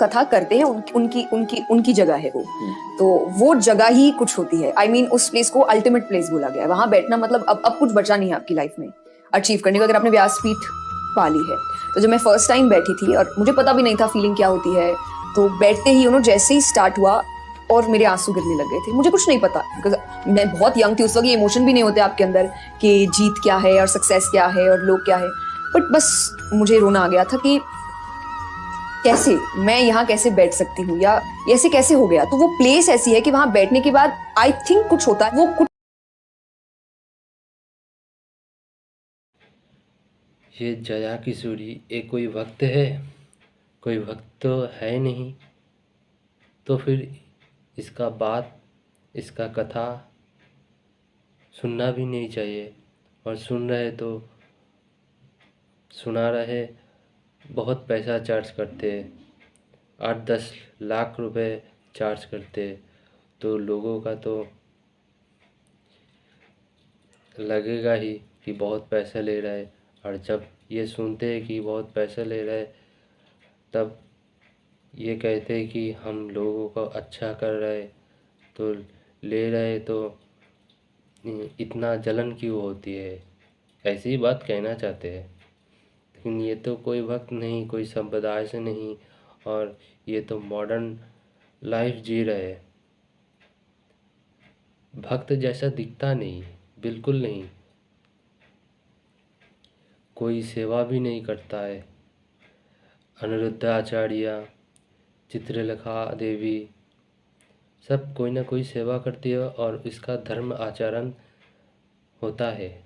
कथा करते हैं उनकी उनकी उनकी जगह है तो वो जगह ही कुछ होती है। आई मीन उस प्लेस को अल्टीमेट प्लेस बोला गया है। वहां बैठना मतलब अब कुछ बचा नहीं है आपकी लाइफ में अचीव करने को, अगर आपने व्यासपीठ पा ली है। तो जब मैं फर्स्ट टाइम बैठी थी और मुझे पता भी नहीं था फीलिंग क्या होती है, तो बैठते ही जैसे ही स्टार्ट हुआ और मेरे आंसू गिरने लग गए थे। मुझे कुछ नहीं पता बिकॉज मैं बहुत यंग थी उस वक्त, ये इमोशन भी नहीं होते आपके अंदर कि जीत क्या है और सक्सेस क्या है और लोग क्या है। बट बस मुझे रोना आ गया था कि कैसे मैं यहाँ कैसे बैठ सकती हूँ या ऐसे कैसे हो गया। तो वो प्लेस ऐसी है कि वहां बैठने के बाद आई थिंक कुछ होता है, वो कुछ। ये जया किशोरी एक कोई वक्त है? कोई वक्त तो है नहीं। तो फिर इसका बात, इसका कथा सुनना भी नहीं चाहिए। और सुन रहे तो सुना रहे, बहुत पैसा चार्ज करते, 8-10 लाख रुपए चार्ज करते। तो लोगों का तो लगेगा ही कि बहुत पैसा ले रहा है। और जब ये सुनते हैं कि बहुत पैसा ले रहा है, तब ये कहते हैं कि हम लोगों को अच्छा कर रहे, तो ले रहे तो इतना जलन क्यों होती है, ऐसी बात कहना चाहते हैं। लेकिन ये तो कोई वक्त नहीं, कोई संप्रदाय से नहीं, और ये तो मॉडर्न लाइफ जी रहे। भक्त जैसा दिखता नहीं, बिल्कुल नहीं। कोई सेवा भी नहीं करता है। अनिरुद्धाचार्य, चित्रलेखा देवी, सब कोई ना कोई सेवा करती है और इसका धर्म आचरण होता है,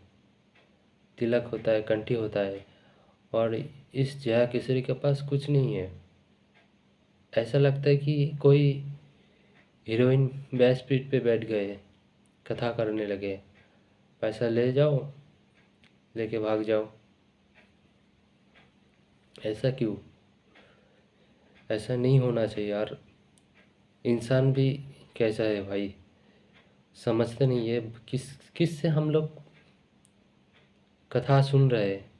तिलक होता है, कंठी होता है। और इस जया किशोरी के पास कुछ नहीं है। ऐसा लगता है कि कोई हीरोइन व्यासपीठ पे बैठ गए, कथा करने लगे, पैसा ले जाओ, लेके भाग जाओ। ऐसा क्यों? ऐसा नहीं होना चाहिए यार। इंसान भी कैसा है भाई, समझते नहीं है। किस से हम लोग कथा सुन रहे हैं?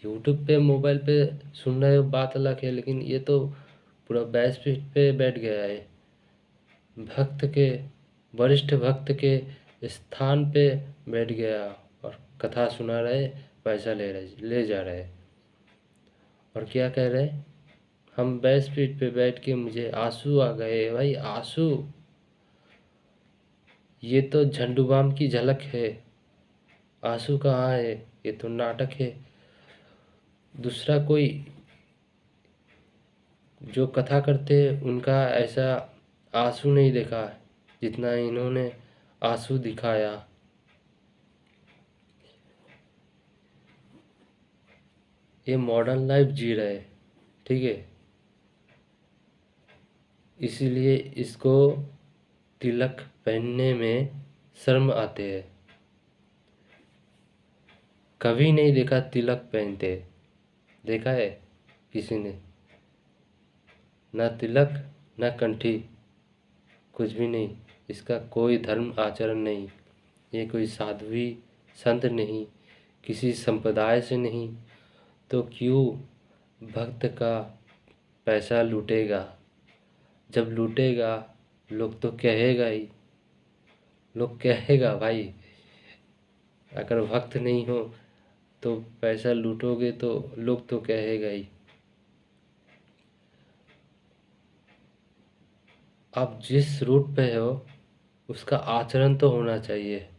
यूट्यूब पे, मोबाइल पे सुन रहे हो, बात अलग है, लेकिन ये तो पूरा व्यासपीठ पे बैठ गया है। भक्त के, वरिष्ठ भक्त के स्थान पे बैठ गया और कथा सुना रहे, पैसा ले जा रहे। और क्या कह रहे? हम व्यासपीठ पे बैठ के मुझे आंसू आ गए। भाई आंसू, ये तो झंडू बाम की झलक है। आंसू कहाँ है? ये तो नाटक है। दूसरा कोई जो कथा करते हैं उनका ऐसा आंसू नहीं देखा जितना इन्होंने आंसू दिखाया। ये मॉडर्न लाइफ जी रहे, ठीक है। इसीलिए इसको तिलक पहनने में शर्म आते हैं। कभी नहीं देखा तिलक पहनते, देखा है किसी ने? ना तिलक, ना कंठी, कुछ भी नहीं। इसका कोई धर्म आचरण नहीं। ये कोई साध्वी संत नहीं, किसी संप्रदाय से नहीं। तो क्यों भक्त का पैसा लूटेगा? जब लूटेगा लोग तो कहेगा ही, लोग कहेगा भाई। अगर भक्त नहीं हो तो पैसा लूटोगे तो लोग तो कहेगा ही। आप जिस रूट पे हो उसका आचरण तो होना चाहिए।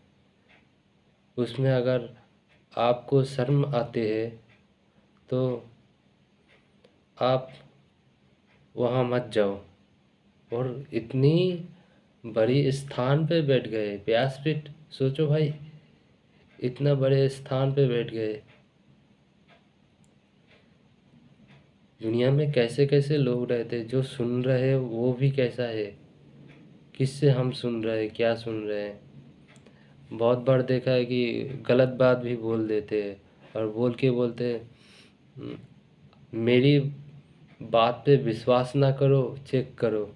उसमें अगर आपको शर्म आती है तो आप वहाँ मत जाओ। और इतनी बड़ी स्थान पे बैठ गए, व्यासपीठ, सोचो भाई, इतना बड़े स्थान पे बैठ गए। दुनिया में कैसे कैसे लोग रहते, जो सुन रहे हैं वो भी कैसा है, किससे हम सुन रहे हैं, क्या सुन रहे हैं। बहुत बार देखा है कि गलत बात भी बोल देते हैं और बोल के बोलते हैं, "हम्म, मेरी बात पे विश्वास ना करो, चेक करो।"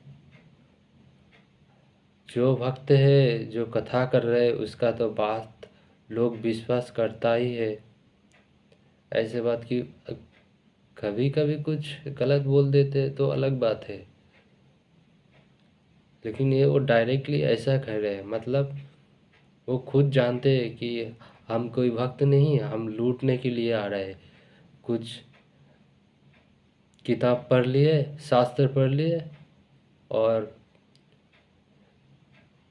जो भक्त है, जो कथा कर रहे, उसका तो बात लोग विश्वास करता ही है। ऐसे बात की कभी कभी कुछ गलत बोल देते तो अलग बात है, लेकिन ये वो डायरेक्टली ऐसा कह रहे हैं, मतलब वो खुद जानते हैं कि हम कोई भक्त नहीं, हम लूटने के लिए आ रहे हैं। कुछ किताब पढ़ लिए, शास्त्र पढ़ लिए, और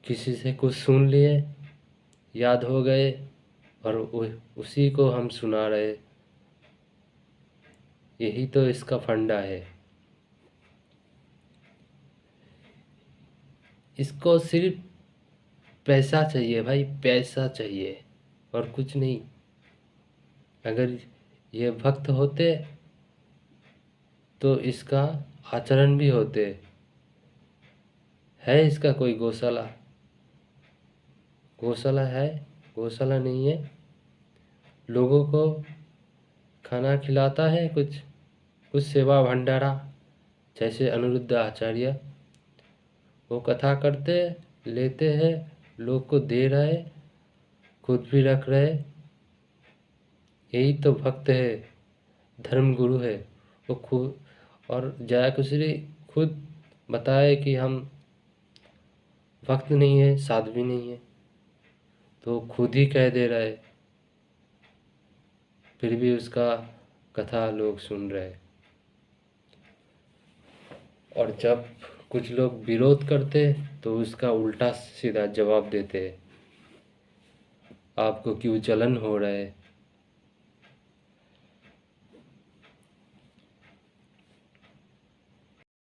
किसी से कुछ सुन लिए, याद हो गए, और उसी को हम सुना रहे। यही तो इसका फंडा है। इसको सिर्फ पैसा चाहिए भाई, पैसा चाहिए और कुछ नहीं। अगर ये भक्त होते तो इसका आचरण भी होते। है इसका कोई गौशाला? गौशाला है? गौशाला नहीं है। लोगों को खाना खिलाता है, कुछ सेवा भंडारा, जैसे अनिरुद्ध आचार्य। वो कथा करते, लेते हैं, लोग को दे रहे, खुद भी रख रहे। यही तो भक्त है, धर्म गुरु है। वो खुद, और जया कुशरी खुद बताए कि हम भक्त नहीं है, साधु भी नहीं है, तो खुद ही कह दे रहा है, फिर भी उसका कथा लोग सुन रहे। और जब कुछ लोग विरोध करते तो उसका उल्टा सीधा जवाब देते, आपको क्यों जलन हो रहा है,